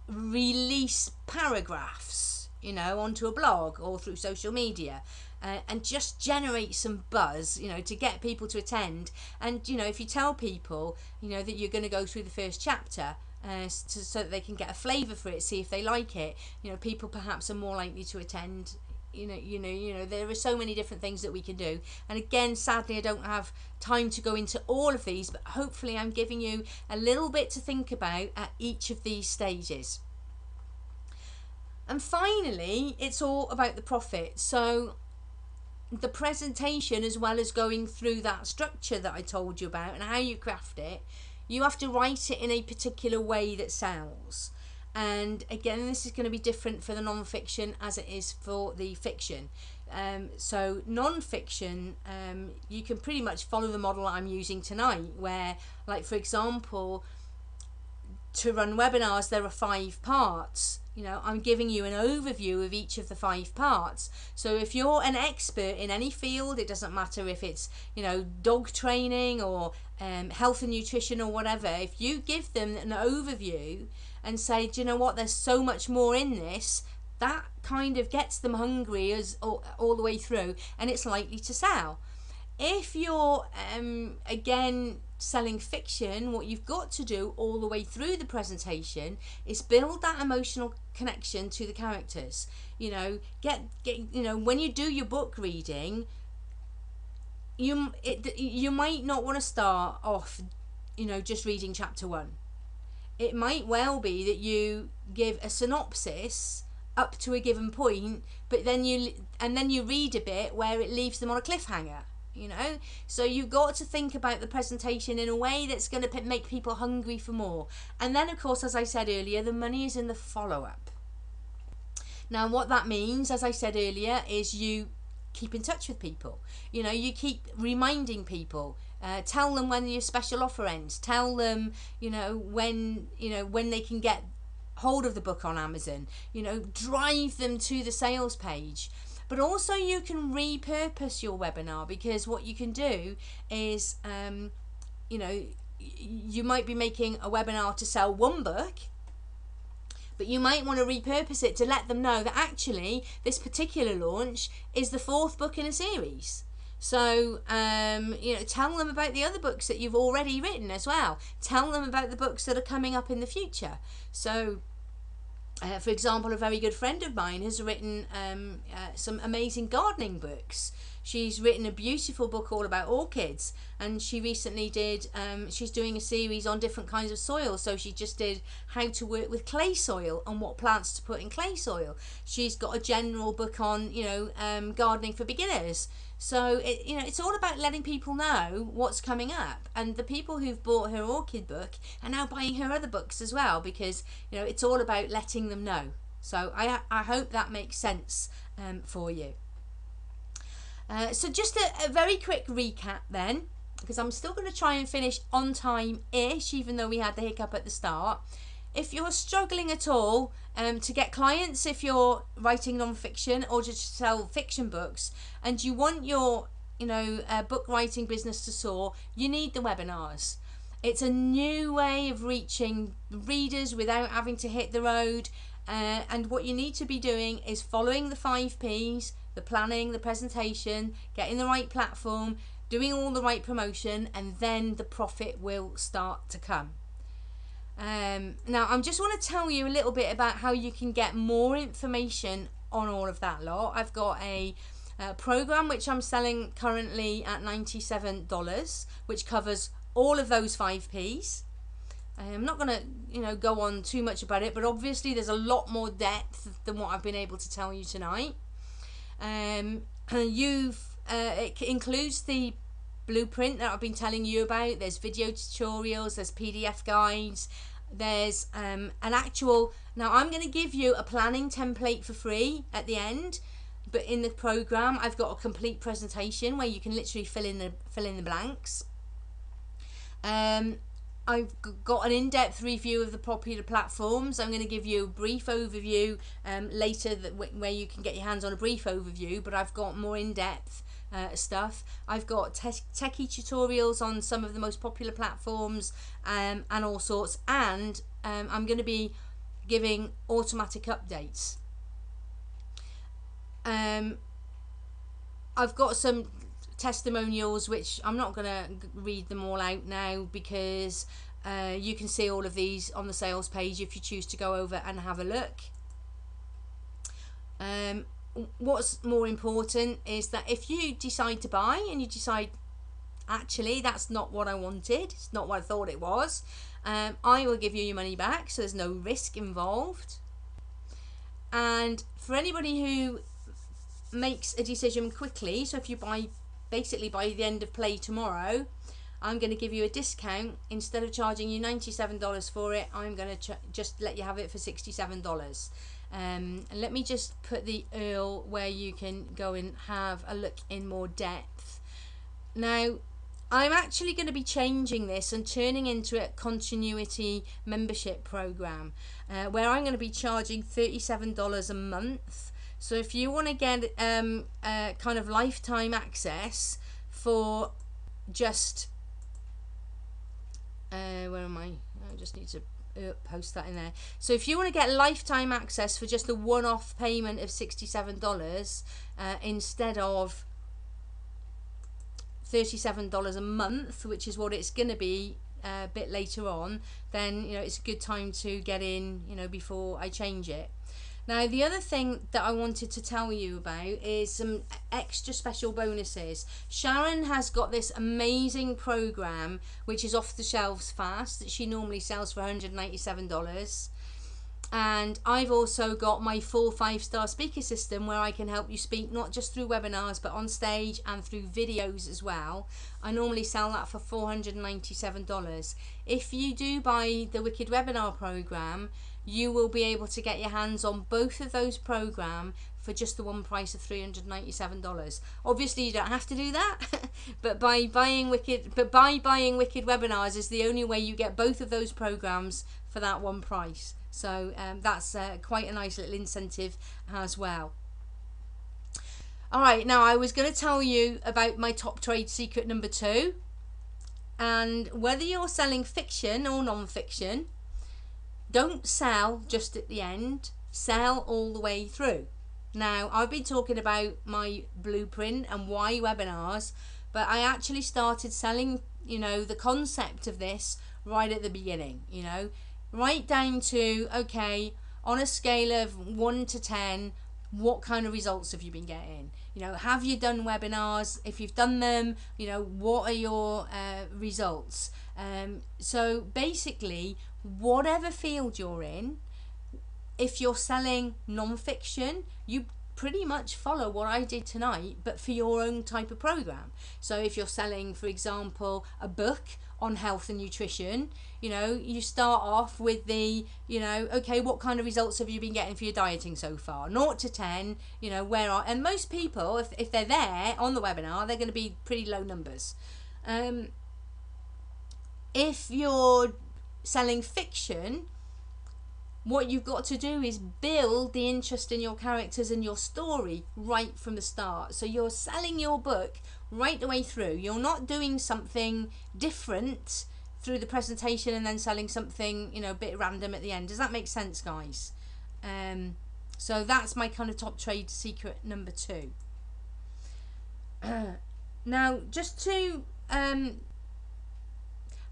release paragraphs, you know, onto a blog or through social media, and just generate some buzz, you know, to get people to attend. And, you know, if you tell people, you know, that you're going to go through the first chapter, so that they can get a flavour for it, see if they like it, you know, people perhaps are more likely to attend. You know, there are so many different things that we can do. And again, sadly, I don't have time to go into all of these, but hopefully I'm giving you a little bit to think about at each of these stages. And finally, it's all about the profit. So the presentation, as well as going through that structure that I told you about and how you craft it, you have to write it in a particular way that sells. And again, this is going to be different for the non-fiction as it is for the fiction. So non-fiction, you can pretty much follow the model I'm using tonight, where, like, for example, to run webinars, there are 5 parts. You know, I'm giving you an overview of each of the 5 parts. So if you're an expert in any field, it doesn't matter if it's, you know, dog training or health and nutrition or whatever, if you give them an overview and say, do you know what, there's so much more in this, that kind of gets them hungry as all the way through, and it's likely to sell. If you're again selling fiction, what you've got to do all the way through the presentation is build that emotional connection to the characters. You know, get you know, when you do your book reading, you might not want to start off, you know, just reading chapter 1. It might well be that you give a synopsis up to a given point, but then you read a bit where it leaves them on a cliffhanger. You know, so you've got to think about the presentation in a way that's going to make people hungry for more. And then, of course, as I said earlier, the money is in the follow-up. Now, what that means, as I said earlier, is you keep in touch with people. You know, you keep reminding people. Tell them when your special offer ends. Tell them, you know, when they can get hold of the book on Amazon. You know, drive them to the sales page. But also you can repurpose your webinar, because what you can do is, you know, you might be making a webinar to sell one book, but you might want to repurpose it to let them know that actually this particular launch is the 4th book in a series. So, you know, tell them about the other books that you've already written as well. Tell them about the books that are coming up in the future. So, for example, a very good friend of mine has written some amazing gardening books. She's written a beautiful book all about orchids, and she recently did, she's doing a series on different kinds of soil. So she just did how to work with clay soil and what plants to put in clay soil. She's got a general book on, you know, gardening for beginners. So, you know, it's all about letting people know what's coming up. And the people who've bought her orchid book are now buying her other books as well, because, you know, it's all about letting them know. So I hope that makes sense for you. So just a very quick recap then, because I'm still going to try and finish on time-ish, even though we had the hiccup at the start. if you're struggling at all to get clients, if you're writing non-fiction or just sell fiction books, and you want your book writing business to soar, you need the webinars. It's a new way of reaching readers without having to hit the road. And what you need to be doing is following the 5 Ps, the planning, the presentation, getting the right platform, doing all the right promotion, and then the profit will start to come. Now, I just want to tell you a little bit about how you can get more information on all of that lot. I've got a program which I'm selling currently at $97, which covers all of those 5 Ps. I'm not going to, go on too much about it, but obviously there's a lot more depth than what I've been able to tell you tonight. It includes the blueprint that I've been telling you about. There's video tutorials, there's PDF guides, there's an actual. Now I'm going to give you a planning template for free at the end, but in the program I've got a complete presentation where you can literally fill in the blanks. I've got an in-depth review of the popular platforms. I'm going to give you a brief overview later where you can get your hands on a brief overview, but I've got more in-depth stuff. I've got techie tutorials on some of the most popular platforms and all sorts, and I'm going to be giving automatic updates. I've got some testimonials which I'm not going to read them all out now, because you can see all of these on the sales page if you choose to go over and have a look. What's more important is that if you decide to buy and you decide, actually that's not what I wanted, it's not what I thought it was, I will give you your money back, so there's no risk involved. And for anybody who makes a decision quickly, so if you buy basically by the end of play tomorrow, I'm going to give you a discount. Instead of charging you $97 for it, I'm going to just let you have it for $67. And let me just put the URL where you can go and have a look in more depth. Now, I'm actually going to be changing this and turning into a continuity membership program where I'm going to be charging $37 a month. So if you want to get kind of lifetime access for just where am I just need to post that in there. So if you want to get lifetime access for just a one-off payment of $67 instead of $37 a month, which is what it's going to be a bit later on, then it's a good time to get in before I change it. Now, the other thing that I wanted to tell you about is some extra special bonuses. Sharon has got this amazing program which is off the shelves fast that she normally sells for $197. And I've also got my full 5-star speaker system where I can help you speak not just through webinars but on stage and through videos as well. I normally sell that for $497. If you do buy the Wicked Webinar program, you will be able to get your hands on both of those programs for just the one price of $397. Obviously, you don't have to do that, but by buying Wicked Webinars is the only way you get both of those programs for that one price. So that's quite a nice little incentive as well. All right, now I was going to tell you about my top trade secret number 2, and whether you're selling fiction or non-fiction, don't sell just at the end, sell all the way through. Now, I've been talking about my blueprint and why webinars, but I actually started selling, the concept of this right at the beginning, right down to, okay, on a scale of 1 to 10, what kind of results have you been getting? Have you done webinars? If you've done them, what are your results? So basically, whatever field you're in, if you're selling non-fiction, you pretty much follow what I did tonight, but for your own type of program. So if you're selling, for example, a book on health and nutrition, you start off with the, okay, what kind of results have you been getting for your dieting so far? 0 to 10, and most people, if they're there on the webinar, they're going to be pretty low numbers. If you're selling fiction, what you've got to do is build the interest in your characters and your story right from the start. So you're selling your book right the way through. You're not doing something different through the presentation and then selling something, you know, a bit random at the end. Does that make sense, guys? So that's my kind of top trade secret number 2. Now, just to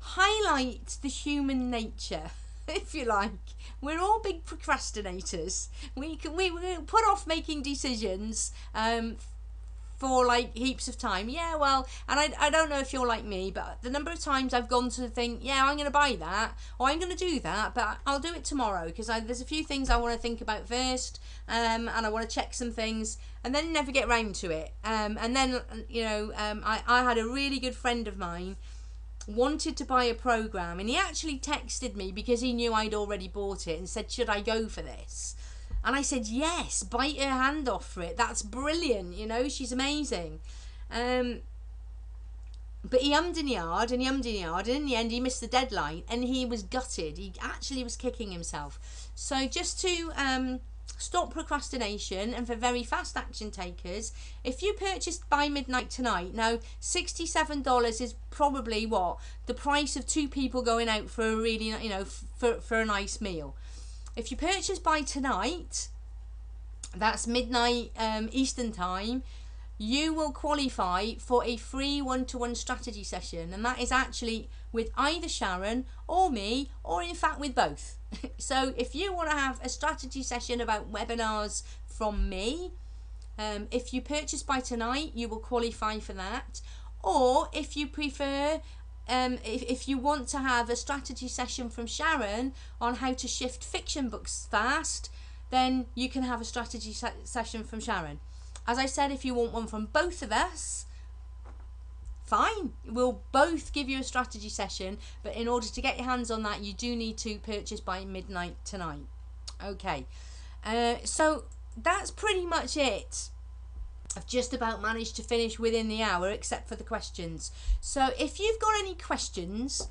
highlight the human nature, if you like, we're all big procrastinators. We put off making decisions for like heaps of time. Yeah, well, and I don't know if you're like me, but the number of times I've gone to think, yeah, I'm going to buy that, or I'm going to do that, but I'll do it tomorrow, because there's a few things I want to think about first, and I want to check some things, and then never get round to it. And then, you know, I had a really good friend of mine wanted to buy a program, and he actually texted me because he knew I'd already bought it and said, should I go for this? And I said, yes, bite her hand off for it. That's brilliant, you know, she's amazing. But he ummed and yahed, and in the end he missed the deadline, and he was gutted. He actually was kicking himself. So just to stop procrastination, and for very fast action takers, if you purchased by midnight tonight, now $67 is probably what the price of 2 people going out for a really, you know, for a nice meal. If you purchase by tonight, that's midnight Eastern time, you will qualify for a free 1-to-1 strategy session, and that is actually with either Sharon or me, or in fact with both. So if you want to have a strategy session about webinars from me, if you purchase by tonight, you will qualify for that. Or if you prefer, if you want to have a strategy session from Sharon on how to shift fiction books fast, then you can have a strategy session from Sharon. As I said, if you want one from both of us, fine, we'll both give you a strategy session, but in order to get your hands on that, you do need to purchase by midnight tonight. Okay, so that's pretty much it. I've just about managed to finish within the hour, except for the questions. So if you've got any questions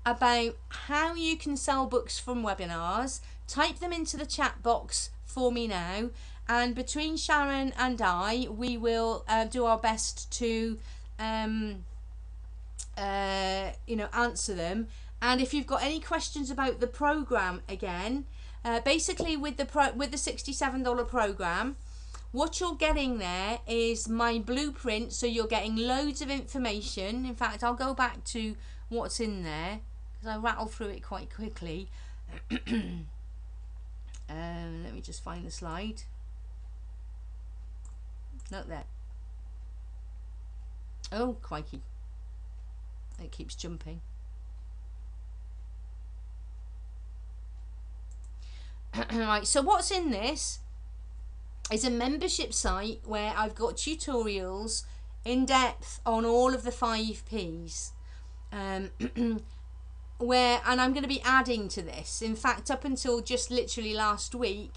about how you can sell books from webinars, type them into the chat box for me now, and between Sharon and I, we will do our best to answer them. And if you've got any questions about the program, again, basically with the $67 program, what you're getting there is my blueprint, so you're getting loads of information. In fact, I'll go back to what's in there because I rattle through it quite quickly. Let me just find the slide. Not there. Oh, crikey. It keeps jumping. Right, so what's in this is a membership site where I've got tutorials in depth on all of the 5 Ps. And I'm going to be adding to this. In fact, up until just literally last week,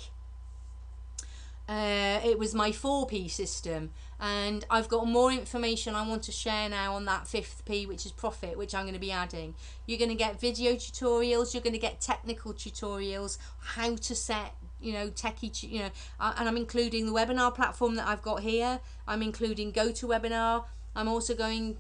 it was my 4P system, and I've got more information I want to share now on that 5th P, which is profit, which I'm going to be adding. You're going to get video tutorials, you're going to get technical tutorials, how to set, techie, and I'm including the webinar platform that I've got here. I'm including GoToWebinar. I'm also I'm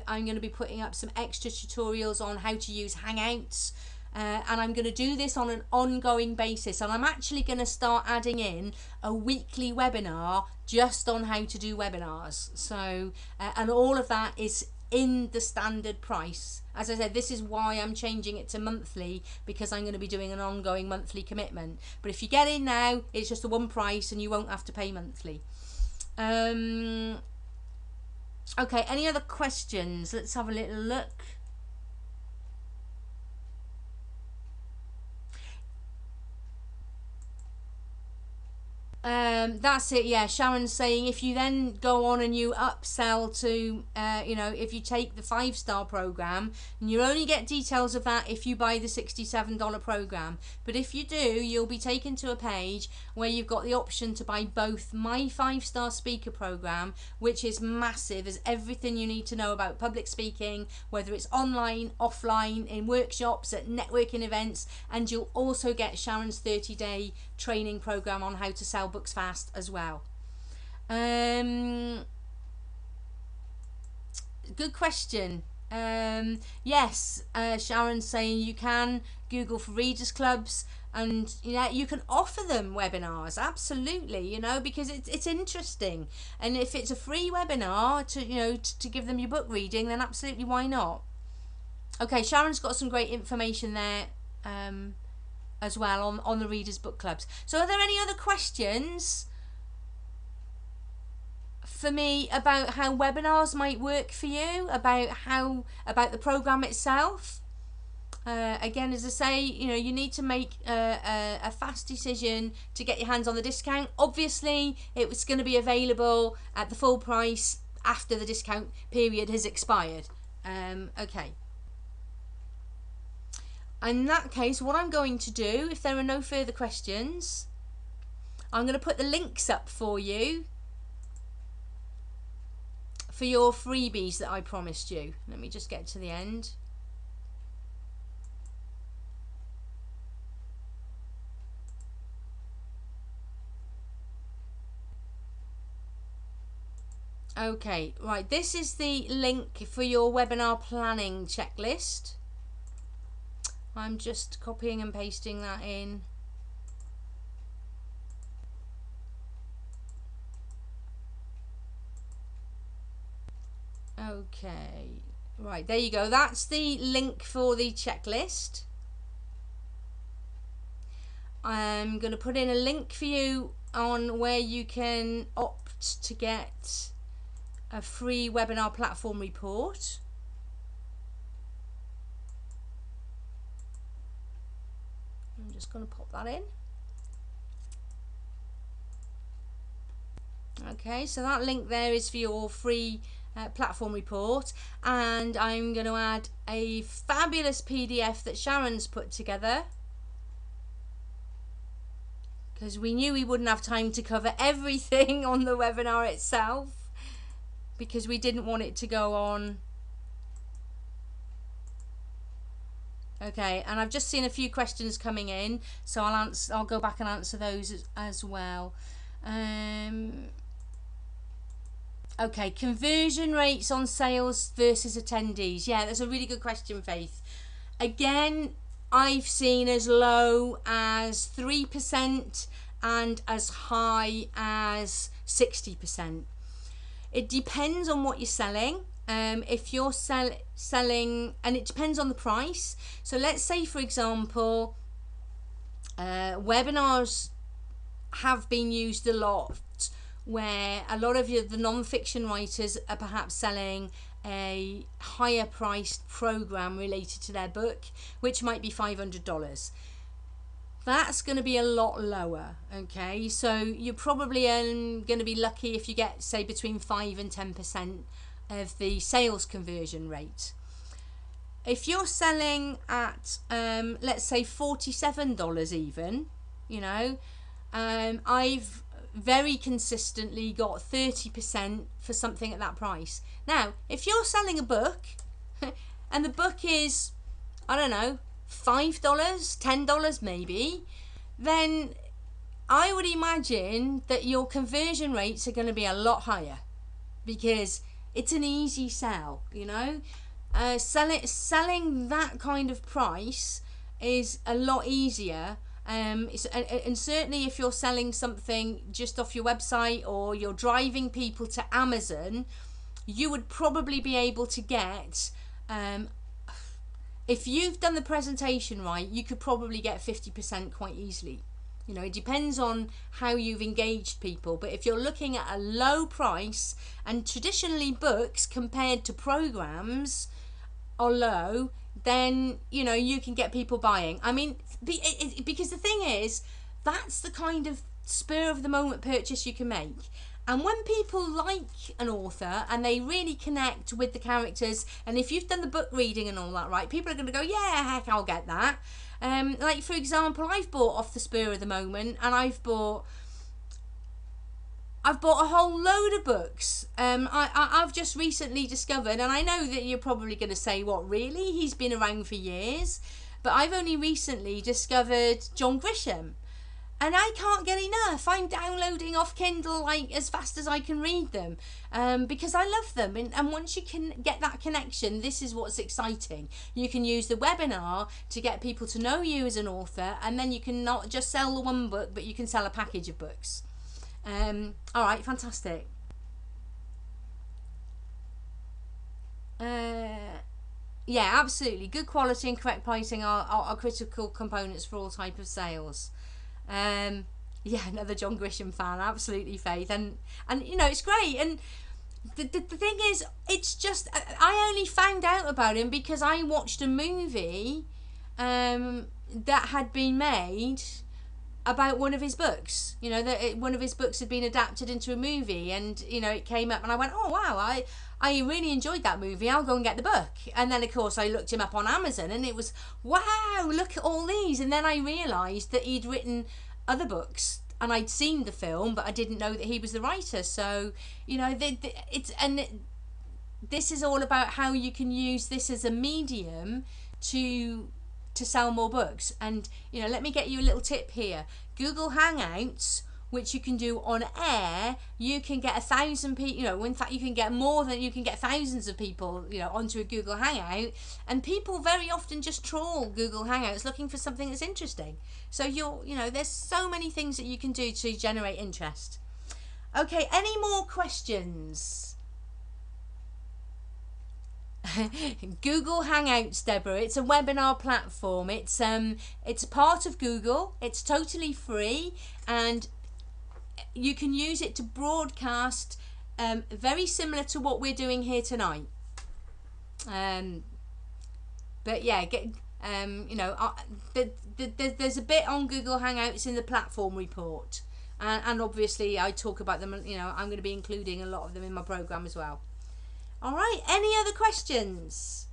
going to be putting up some extra tutorials on how to use Hangouts. And I'm going to do this on an ongoing basis, and I'm actually going to start adding in a weekly webinar just on how to do webinars. So and all of that is in the standard price. As I said, this is why I'm changing it to monthly, because I'm going to be doing an ongoing monthly commitment. But if you get in now, it's just the one price and you won't have to pay monthly. Okay, any other questions? Let's have a little look. That's it. Yeah, Sharon's saying if you then go on and you upsell to, if you take the 5-star program, and you only get details of that if you buy the $67 program. But if you do, you'll be taken to a page where you've got the option to buy both my 5-star speaker program, which is massive. There's everything you need to know about public speaking, whether it's online, offline, in workshops, at networking events, and you'll also get Sharon's 30-day training program on how to sell books fast as well. Good question. Yes, Sharon's saying you can Google for readers clubs, and you can offer them webinars, absolutely, because it's interesting, and if it's a free webinar to give them your book reading, then absolutely, why not? Okay, Sharon's got some great information there as well on the readers book clubs. So are there any other questions for me about how webinars might work for you, about the program itself? Again, as I say, you need to make a fast decision to get your hands on the discount. Obviously, it was going to be available at the full price after the discount period has expired. Okay. In that case, what I'm going to do, if there are no further questions, I'm going to put the links up for you for your freebies that I promised you. Let me just get to the end. Okay, right, this is the link for your webinar planning checklist. I'm just copying and pasting that in. Okay, right, there you go. That's the link for the checklist. I'm going to put in a link for you on where you can opt to get a free webinar platform report. I'm just going to pop that in. Okay, so that link there is for your free platform report, and I'm going to add a fabulous PDF that Sharon's put together, because we knew we wouldn't have time to cover everything on the webinar itself, because we didn't want it to go on. Okay, and I've just seen a few questions coming in, so I'll go back and answer those as well. Okay, conversion rates on sales versus attendees. Yeah, that's a really good question, Faith. Again, I've seen as low as 3% and as high as 60%. It depends on what you're selling. If you're selling, and it depends on the price. So let's say, for example, webinars have been used a lot, where a lot of the non-fiction writers are perhaps selling a higher priced program related to their book, which might be $500. That's going to be a lot lower. Okay, so you're probably going to be lucky if you get, say, between 5 and 10% of the sales conversion rate. If you're selling at let's say $47 even, I've very consistently got 30% for something at that price. Now, if you're selling a book and the book is, I don't know, $5, $10 maybe, then I would imagine that your conversion rates are going to be a lot higher, because it's an easy sell, selling that kind of price is a lot easier. And certainly if you're selling something just off your website, or you're driving people to Amazon, you would probably be able to get, if you've done the presentation right, you could probably get 50% quite easily. It depends on how you've engaged people, but if you're looking at a low price, and traditionally books compared to programs are low, then you can get people buying. I mean, because the thing is, that's the kind of spur of the moment purchase you can make. And when people like an author and they really connect with the characters, and if you've done the book reading and all that, right, people are going to go, yeah, heck, I'll get that. Like, for example, I've bought off the spur of the moment, and I've bought a whole load of books. I've just recently discovered, and I know that you're probably going to say, what, really? He's been around for years. But I've only recently discovered John Grisham. And I can't get enough. I'm downloading off Kindle like as fast as I can read them, because I love them. And once you can get that connection, this is what's exciting. You can use the webinar to get people to know you as an author, and then you can not just sell the one book, but you can sell a package of books. All right, fantastic. Yeah, absolutely. Good quality and correct pricing are critical components for all type of sales. Yeah, another John Grisham fan, absolutely, Faith, and you know, it's great. And the thing is, it's just, I only found out about him because I watched a movie that had been made about one of his books. You know, that one of his books had been adapted into a movie, and you know, it came up and I went, oh wow, I really enjoyed that movie, I'll go and get the book. And then of course I looked him up on Amazon, and it was, wow, look at all these. And then I realised that he'd written other books, and I'd seen the film, but I didn't know that he was the writer. So, you know, this is all about how you can use this as a medium to sell more books. And, you know, let me get you a little tip here. Google Hangouts, which you can do on air, you can get 1,000 people, you know, in fact you can get more than, you can get thousands of people, you know, onto a Google Hangout, and people very often just trawl Google Hangouts looking for something that's interesting. So you know, there's so many things that you can do to generate interest. Okay, any more questions? Google Hangouts, Deborah, it's a webinar platform. It's part of Google. It's totally free, and you can use it to broadcast, very similar to what we're doing here tonight. But yeah, you know, there's a bit on Google Hangouts in the platform report, and obviously I talk about them. You know, I'm going to be including a lot of them in my program as well. All right, any other questions?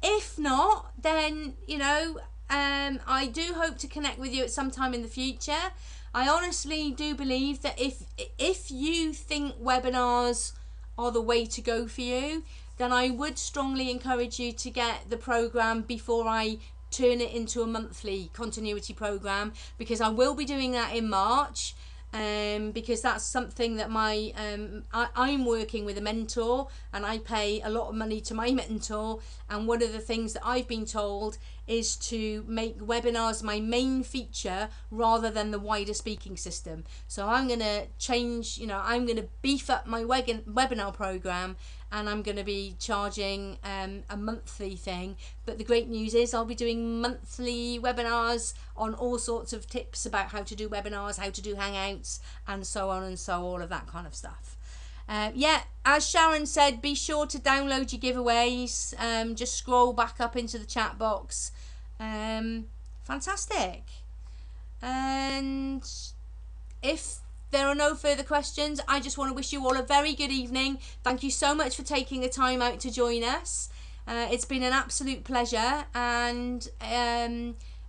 If not, then, you know, I do hope to connect with you at some time in the future. I honestly do believe that if you think webinars are the way to go for you, then I would strongly encourage you to get the program before I turn it into a monthly continuity program, because I will be doing that in March. Because that's something that I'm working with a mentor, and I pay a lot of money to my mentor, and one of the things that I've been told is to make webinars my main feature rather than the wider speaking system. So I'm going to change, you know, I'm going to beef up my webinar program, and I'm going to be charging a monthly thing. But the great news is I'll be doing monthly webinars on all sorts of tips about how to do webinars, how to do Hangouts, and so on and so, all of that kind of stuff. Yeah, as Sharon said, be sure to download your giveaways. Just scroll back up into the chat box. Fantastic. And if there are no further questions, I just want to wish you all a very good evening. Thank you so much for taking the time out to join us. It's been an absolute pleasure, and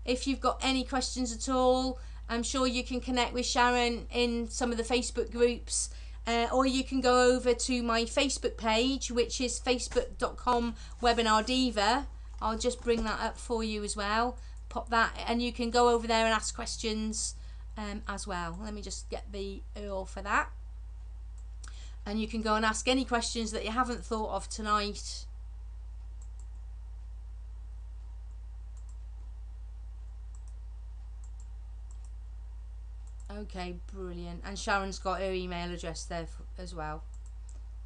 if you've got any questions at all, I'm sure you can connect with Sharon in some of the Facebook groups, or you can go over to my Facebook page, which is facebook.com/webinardiva. I'll just bring that up for you as well. Pop that, and you can go over there and ask questions as well. Let me just get the URL for that, and you can go and ask any questions that you haven't thought of tonight. Okay, brilliant. And Sharon's got her email address there as well.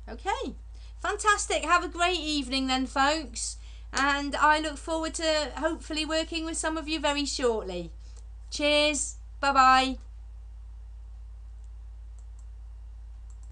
Okay, fantastic. Have a great evening then, folks, and I look forward to hopefully working with some of you very shortly. Cheers. Bye-bye.